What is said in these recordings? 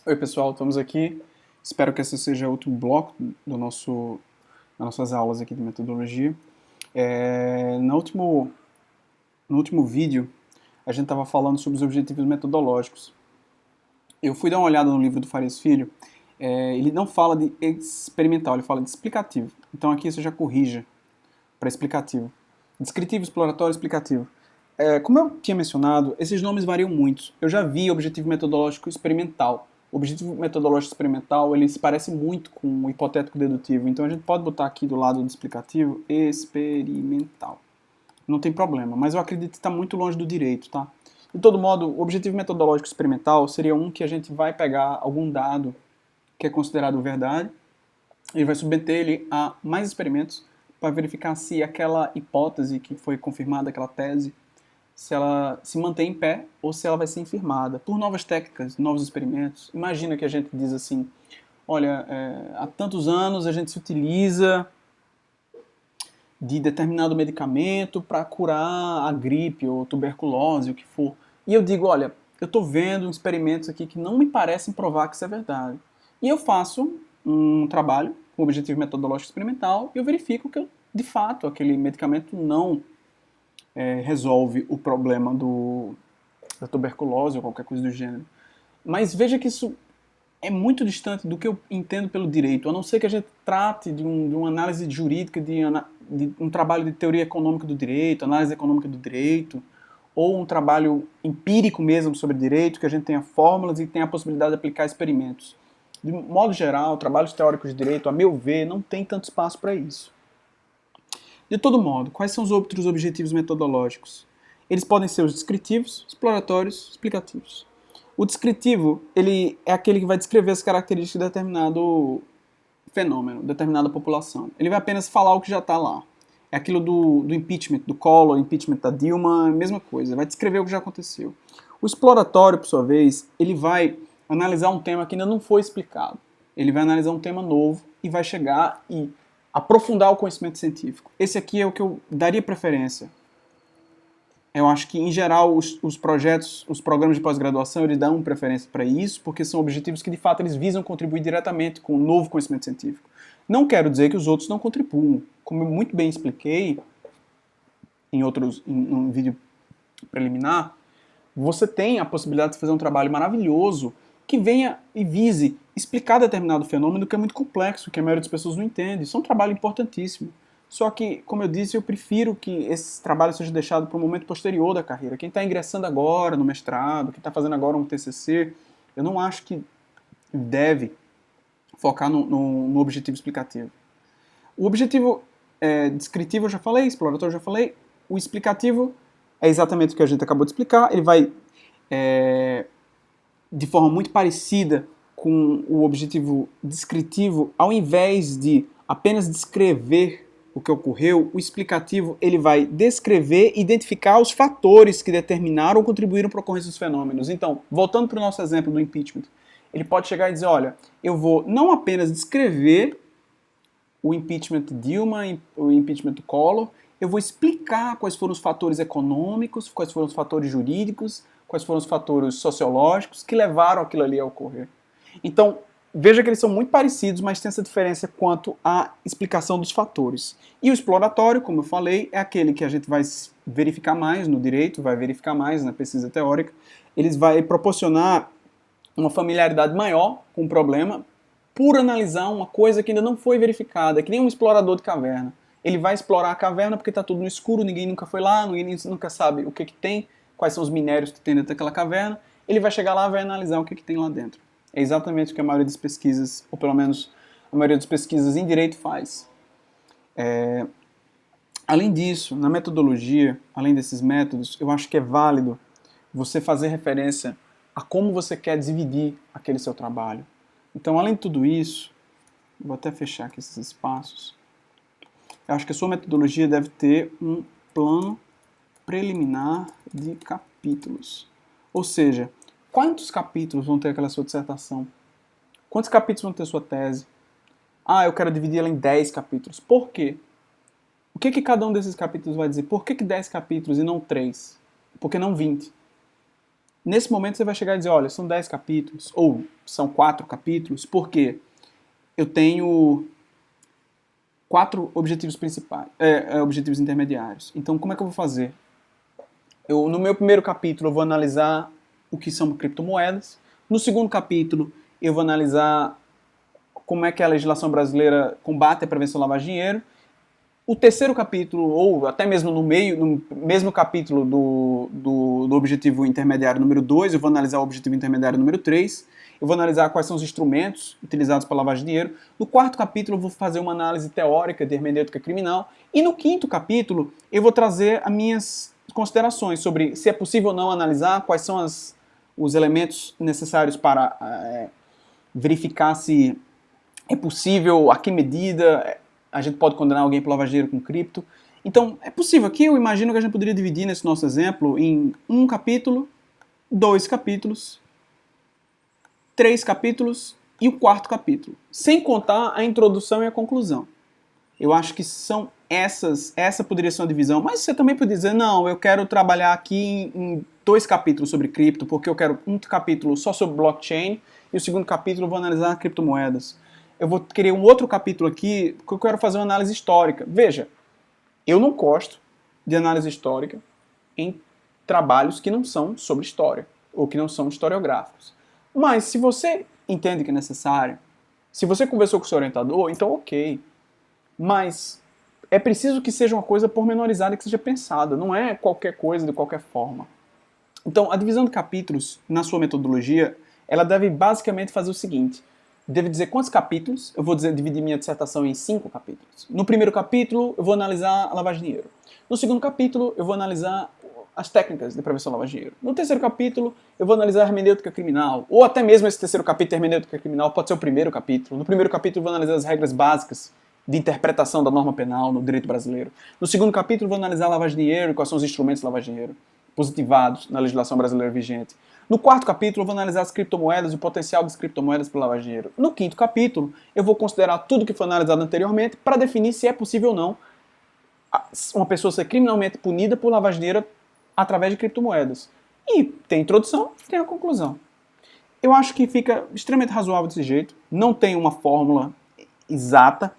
Oi pessoal, estamos aqui. Espero que esse seja outro bloco das nossas aulas aqui de metodologia. No último vídeo, a gente estava falando sobre os objetivos metodológicos. Eu fui dar uma olhada no livro do Farias Filho. Ele não fala de experimental, ele fala de explicativo. Então aqui você já corrija para explicativo. Descritivo, exploratório, explicativo. Como eu tinha mencionado, esses nomes variam muito. Eu já vi objetivo metodológico experimental. O objetivo metodológico experimental, ele se parece muito com o hipotético dedutivo. Então a gente pode botar aqui do lado do explicativo, experimental. Não tem problema, mas eu acredito que está muito longe do direito, tá? De todo modo, o objetivo metodológico experimental seria um que a gente vai pegar algum dado que é considerado verdade, ele vai submeter ele a mais experimentos para verificar se aquela hipótese que foi confirmada, aquela tese, se ela se mantém em pé ou se ela vai ser infirmada por novas técnicas, novos experimentos. Imagina que a gente diz assim, olha, há tantos anos a gente se utiliza de determinado medicamento para curar a gripe ou tuberculose, o que for. E eu digo, olha, eu estou vendo experimentos aqui que não me parecem provar que isso é verdade. E eu faço um trabalho com objetivo metodológico experimental e eu verifico que, de fato, aquele medicamento não resolve o problema da tuberculose ou qualquer coisa do gênero. Mas veja que isso é muito distante do que eu entendo pelo direito, a não ser que a gente trate de uma análise jurídica, de um trabalho de teoria econômica do direito, análise econômica do direito, ou um trabalho empírico mesmo sobre direito, que a gente tenha fórmulas e tenha a possibilidade de aplicar experimentos. De modo geral, trabalhos teóricos de direito, a meu ver, não tem tanto espaço para isso. De todo modo, quais são os outros objetivos metodológicos? Eles podem ser os descritivos, exploratórios, explicativos. O descritivo, ele é aquele que vai descrever as características de determinado fenômeno, determinada população. Ele vai apenas falar o que já está lá. É aquilo do impeachment, do Collor, impeachment da Dilma, mesma coisa. Vai descrever o que já aconteceu. O exploratório, por sua vez, ele vai analisar um tema que ainda não foi explicado. Ele vai analisar um tema novo e vai chegar e aprofundar o conhecimento científico. Esse aqui é o que eu daria preferência. Eu acho que, em geral, os projetos, os programas de pós-graduação, eles dão preferência para isso, porque são objetivos que, de fato, eles visam contribuir diretamente com o novo conhecimento científico. Não quero dizer que os outros não contribuam. Como eu muito bem expliquei em um vídeo preliminar, você tem a possibilidade de fazer um trabalho maravilhoso que venha e vise explicar determinado fenômeno que é muito complexo, que a maioria das pessoas não entende. Isso é um trabalho importantíssimo. Só que, como eu disse, eu prefiro que esse trabalho seja deixado para um momento posterior da carreira. Quem está ingressando agora no mestrado, quem está fazendo agora um TCC, eu não acho que deve focar no objetivo explicativo. O objetivo descritivo eu já falei, exploratório eu já falei. O explicativo é exatamente o que a gente acabou de explicar. Ele vai, de forma muito parecida com o objetivo descritivo, ao invés de apenas descrever o que ocorreu, o explicativo ele vai descrever e identificar os fatores que determinaram ou contribuíram para a ocorrência dos fenômenos. Então, voltando para o nosso exemplo do impeachment, ele pode chegar e dizer, olha, eu vou não apenas descrever o impeachment de Dilma, o impeachment do Collor, eu vou explicar quais foram os fatores econômicos, quais foram os fatores jurídicos, quais foram os fatores sociológicos que levaram aquilo ali a ocorrer. Então, veja que eles são muito parecidos, mas tem essa diferença quanto à explicação dos fatores. E o exploratório, como eu falei, é aquele que a gente vai verificar mais no direito, vai verificar mais na pesquisa teórica. Eles vai proporcionar uma familiaridade maior com o problema por analisar uma coisa que ainda não foi verificada, que nem um explorador de caverna. Ele vai explorar a caverna porque está tudo no escuro, ninguém nunca foi lá, ninguém nunca sabe o que tem, quais são os minérios que tem dentro daquela caverna. Ele vai chegar lá e vai analisar o que tem lá dentro. É exatamente o que a maioria das pesquisas, ou pelo menos a maioria das pesquisas em direito faz. Além disso, na metodologia, além desses métodos, eu acho que é válido você fazer referência a como você quer dividir aquele seu trabalho. Então, além de tudo isso, vou até fechar aqui esses espaços, eu acho que a sua metodologia deve ter um plano preliminar de capítulos. Ou seja, quantos capítulos vão ter aquela sua dissertação? Quantos capítulos vão ter sua tese? Ah, eu quero dividir ela em 10 capítulos. Por quê? O que cada um desses capítulos vai dizer? Por que 10 capítulos e não 3? Por que não 20? Nesse momento você vai chegar e dizer, olha, são 10 capítulos, ou são 4 capítulos, porque eu tenho 4 objetivos principais, objetivos intermediários. Então, como é que eu vou fazer? No meu primeiro capítulo, eu vou analisar o que são criptomoedas. No segundo capítulo, eu vou analisar como é que a legislação brasileira combate a prevenção à lavagem de dinheiro. O terceiro capítulo, ou até mesmo no mesmo capítulo do objetivo intermediário número 2, eu vou analisar o objetivo intermediário número 3, eu vou analisar quais são os instrumentos utilizados para lavagem de dinheiro. No quarto capítulo, eu vou fazer uma análise teórica de hermenêutica criminal. E no quinto capítulo, eu vou trazer as minhas considerações sobre se é possível ou não analisar, quais são os elementos necessários para verificar se é possível, a que medida a gente pode condenar alguém por lavagem de dinheiro com cripto. Então, é possível. Aqui eu imagino que a gente poderia dividir nesse nosso exemplo em 1 capítulo, 2 capítulos, 3 capítulos e o quarto capítulo, sem contar a introdução e a conclusão. Eu acho que são essa poderia ser uma divisão, mas você também pode dizer, não, eu quero trabalhar aqui em 2 capítulos sobre cripto, porque eu quero um capítulo só sobre blockchain e o segundo capítulo eu vou analisar criptomoedas. Eu vou querer um outro capítulo aqui porque eu quero fazer uma análise histórica. Veja, eu não gosto de análise histórica em trabalhos que não são sobre história ou que não são historiográficos. Mas se você entende que é necessário, se você conversou com o seu orientador, então ok. Mas é preciso que seja uma coisa pormenorizada, que seja pensada. Não é qualquer coisa de qualquer forma. Então, a divisão de capítulos na sua metodologia, ela deve basicamente fazer o seguinte. Deve dizer quantos capítulos. Eu vou dividir minha dissertação em 5 capítulos. No primeiro capítulo, eu vou analisar a lavagem de dinheiro. No segundo capítulo, eu vou analisar as técnicas de prevenção à lavagem de dinheiro. No terceiro capítulo, eu vou analisar a hermenêutica criminal. Ou até mesmo esse terceiro capítulo de hermenêutica criminal pode ser o primeiro capítulo. No primeiro capítulo, eu vou analisar as regras básicas de interpretação da norma penal no direito brasileiro. No segundo capítulo, eu vou analisar a lavagem de dinheiro e quais são os instrumentos de lavagem de dinheiro positivados na legislação brasileira vigente. No quarto capítulo, eu vou analisar as criptomoedas e o potencial das criptomoedas para lavagem de dinheiro. No quinto capítulo, eu vou considerar tudo que foi analisado anteriormente para definir se é possível ou não uma pessoa ser criminalmente punida por lavagem de dinheiro através de criptomoedas. E tem a introdução, tem a conclusão. Eu acho que fica extremamente razoável desse jeito. Não tem uma fórmula exata,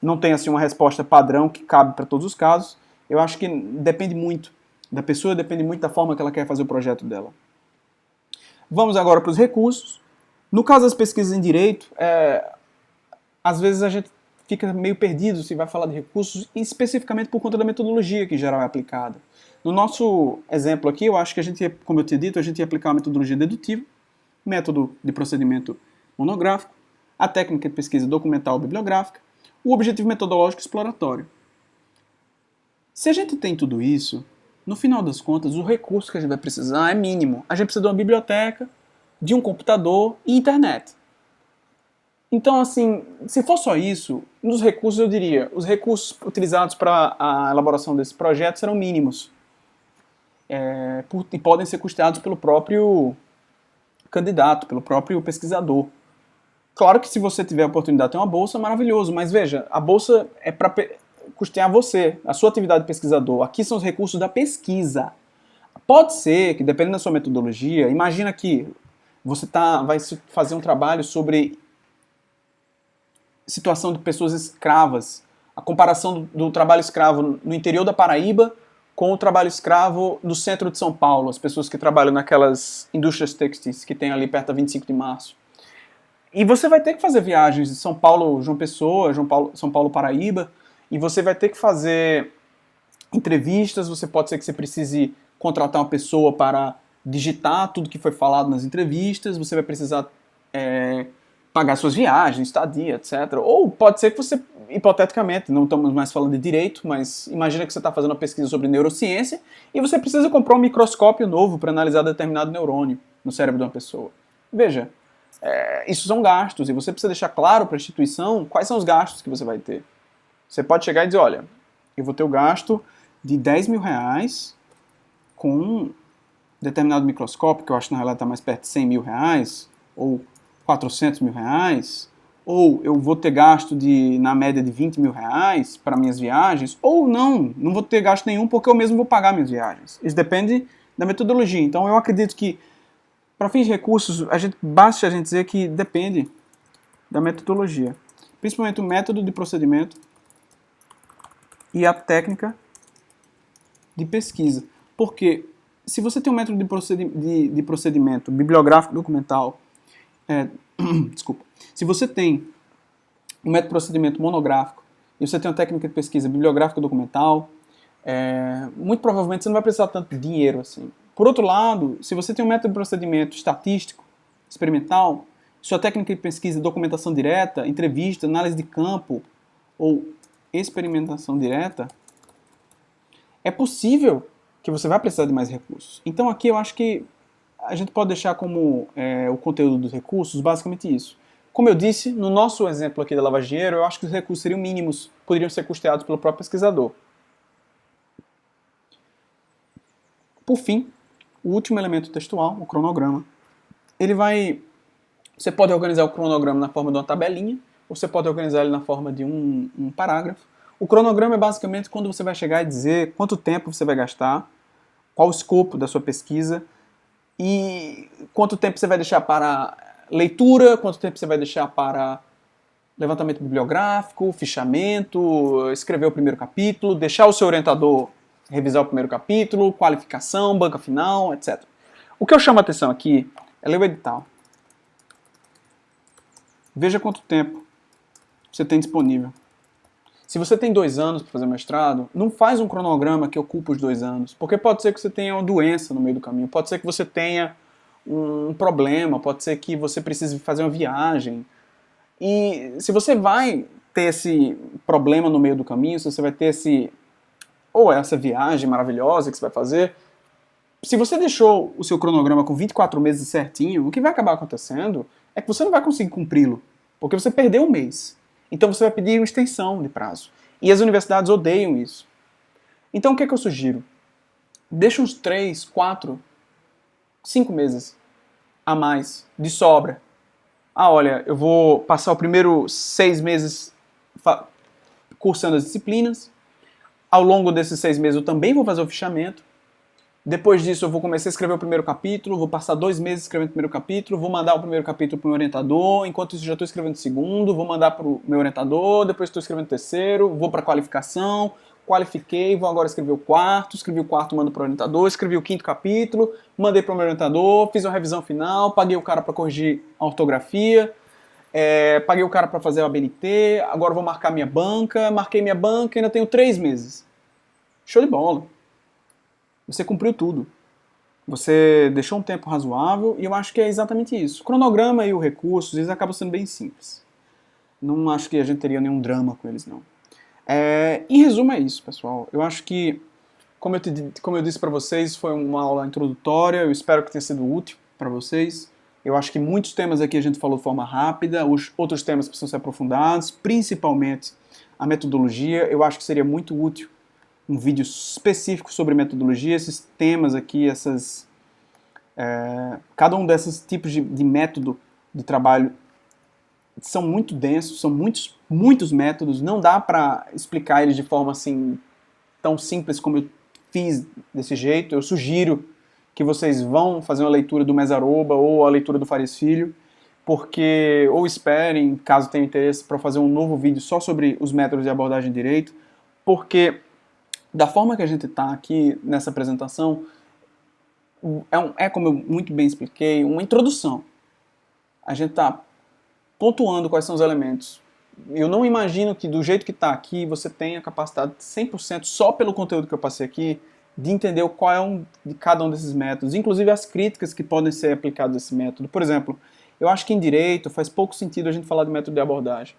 não tem assim uma resposta padrão que cabe para todos os casos. Eu acho que depende muito da pessoa, depende muito da forma que ela quer fazer o projeto dela. Vamos agora para os recursos. No caso das pesquisas em direito, às vezes a gente fica meio perdido se vai falar de recursos, especificamente por conta da metodologia que em geral é aplicada. No nosso exemplo aqui, eu acho que a gente, como eu tinha dito, a gente ia aplicar a metodologia dedutiva, método de procedimento monográfico, a técnica de pesquisa documental bibliográfica, o objetivo metodológico exploratório. Se a gente tem tudo isso, no final das contas, o recurso que a gente vai precisar é mínimo. A gente precisa de uma biblioteca, de um computador e internet. Então, assim, se for só isso, nos recursos eu diria, os recursos utilizados para a elaboração desse projeto serão mínimos. E podem ser custeados pelo próprio candidato, pelo próprio pesquisador. Claro que se você tiver a oportunidade de ter uma bolsa, maravilhoso, mas veja, a bolsa é para custear você, a sua atividade de pesquisador. Aqui são os recursos da pesquisa. Pode ser que, dependendo da sua metodologia, imagina que você vai fazer um trabalho sobre situação de pessoas escravas, a comparação do trabalho escravo no interior da Paraíba com o trabalho escravo no centro de São Paulo, as pessoas que trabalham naquelas indústrias têxteis que tem ali perto da 25 de março. E você vai ter que fazer viagens de São Paulo, João Pessoa, São Paulo, Paraíba, e você vai ter que fazer entrevistas, pode ser que você precise contratar uma pessoa para digitar tudo que foi falado nas entrevistas, você vai precisar pagar suas viagens, estadia, etc. Ou pode ser que você, hipoteticamente, não estamos mais falando de direito, mas imagina que você está fazendo uma pesquisa sobre neurociência e você precisa comprar um microscópio novo para analisar determinado neurônio no cérebro de uma pessoa. Veja, isso são gastos e você precisa deixar claro para a instituição quais são os gastos que você vai ter. Você pode chegar e dizer, olha, eu vou ter o gasto de 10 mil reais com um determinado microscópio, que eu acho que na realidade está mais perto de 100 mil reais, ou 400 mil reais, ou eu vou ter gasto na média de 20 mil reais para minhas viagens, ou não vou ter gasto nenhum porque eu mesmo vou pagar minhas viagens. Isso depende da metodologia. Então eu acredito que Para fins de recursos, basta a gente dizer que depende da metodologia. Principalmente o método de procedimento e a técnica de pesquisa. Porque se você tem um método de procedimento bibliográfico documental, desculpa, se você tem um método de procedimento monográfico e você tem uma técnica de pesquisa bibliográfica documental, muito provavelmente você não vai precisar tanto de dinheiro assim. Por outro lado, se você tem um método de procedimento estatístico, experimental, sua técnica de pesquisa, documentação direta, entrevista, análise de campo ou experimentação direta, é possível que você vai precisar de mais recursos. Então aqui eu acho que a gente pode deixar como o conteúdo dos recursos basicamente isso. Como eu disse, no nosso exemplo aqui da lavagem de dinheiro, eu acho que os recursos seriam mínimos, poderiam ser custeados pelo próprio pesquisador. Por fim, o último elemento textual, o cronograma. Você pode organizar o cronograma na forma de uma tabelinha, ou você pode organizar ele na forma de um parágrafo. O cronograma é basicamente quando você vai chegar e dizer quanto tempo você vai gastar, qual o escopo da sua pesquisa, e quanto tempo você vai deixar para leitura, quanto tempo você vai deixar para levantamento bibliográfico, fichamento, escrever o primeiro capítulo, deixar o seu orientador revisar o primeiro capítulo, qualificação, banca final, etc. O que eu chamo a atenção aqui é ler o edital. Veja quanto tempo você tem disponível. Se você tem 2 anos para fazer mestrado, não faz um cronograma que ocupa os 2 anos, porque pode ser que você tenha uma doença no meio do caminho, pode ser que você tenha um problema, pode ser que você precise fazer uma viagem. E se você vai ter esse problema no meio do caminho, se você vai ter essa viagem maravilhosa que você vai fazer, se você deixou o seu cronograma com 24 meses certinho, o que vai acabar acontecendo é que você não vai conseguir cumpri-lo, porque você perdeu um mês. Então você vai pedir uma extensão de prazo. E as universidades odeiam isso. Então o que é que eu sugiro? Deixa uns 3, 4, 5 meses a mais, de sobra. Olha, eu vou passar o primeiro 6 meses cursando as disciplinas. Ao longo desses 6 meses eu também vou fazer o fichamento. Depois disso eu vou começar a escrever o primeiro capítulo, vou passar 2 meses escrevendo o primeiro capítulo, vou mandar o primeiro capítulo para o meu orientador, enquanto isso já estou escrevendo o segundo, vou mandar para o meu orientador, depois estou escrevendo o terceiro, vou para a qualificação, qualifiquei, vou agora escrever o quarto, escrevi o quarto, mando para o orientador, escrevi o 5º capítulo, mandei para o meu orientador, fiz uma revisão final, paguei o cara para corrigir a ortografia, paguei o cara para fazer o ABNT, agora vou marcar minha banca, marquei minha banca, ainda tenho 3 meses. Show de bola. Você cumpriu tudo. Você deixou um tempo razoável e eu acho que é exatamente isso. O cronograma e o recurso, eles acabam sendo bem simples. Não acho que a gente teria nenhum drama com eles, não. Em resumo é isso, pessoal. Eu acho que, como eu disse para vocês, foi uma aula introdutória, eu espero que tenha sido útil para vocês. Eu acho que muitos temas aqui a gente falou de forma rápida, os outros temas precisam ser aprofundados, principalmente a metodologia. Eu acho que seria muito útil um vídeo específico sobre metodologia, esses temas aqui, cada um desses tipos de método de trabalho são muito densos, são muitos métodos, não dá para explicar eles de forma assim tão simples como eu fiz desse jeito. Eu sugiro que vocês vão fazer uma leitura do Mesaroba ou a leitura do Farias Filho, ou esperem, caso tenham interesse, para fazer um novo vídeo só sobre os métodos de abordagem de direito, porque da forma que a gente está aqui nessa apresentação, como eu muito bem expliquei, uma introdução. A gente está pontuando quais são os elementos. Eu não imagino que do jeito que está aqui, você tenha capacidade 100% só pelo conteúdo que eu passei aqui, de entender qual é de cada um desses métodos, inclusive as críticas que podem ser aplicadas a esse método. Por exemplo, eu acho que em direito faz pouco sentido a gente falar de método de abordagem.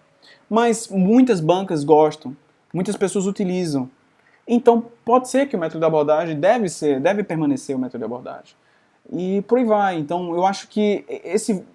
Mas muitas bancas gostam, muitas pessoas utilizam. Então, pode ser que o método de abordagem deve permanecer o método de abordagem. E por aí vai. Então, eu acho que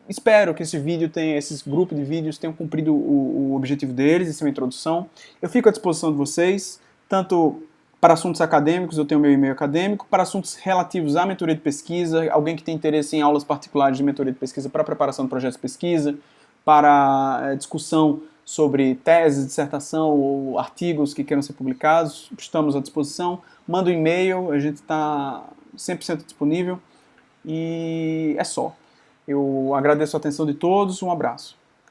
espero que esses grupos de vídeos tenham cumprido o objetivo deles, essa é uma introdução. Eu fico à disposição de vocês, tanto para assuntos acadêmicos, eu tenho meu e-mail acadêmico, para assuntos relativos à mentoria de pesquisa, alguém que tem interesse em aulas particulares de mentoria de pesquisa para preparação de projetos de pesquisa, para discussão sobre teses, dissertação ou artigos que queiram ser publicados, estamos à disposição. Manda um e-mail, a gente está 100% disponível. e é só. Eu agradeço a atenção de todos, um abraço.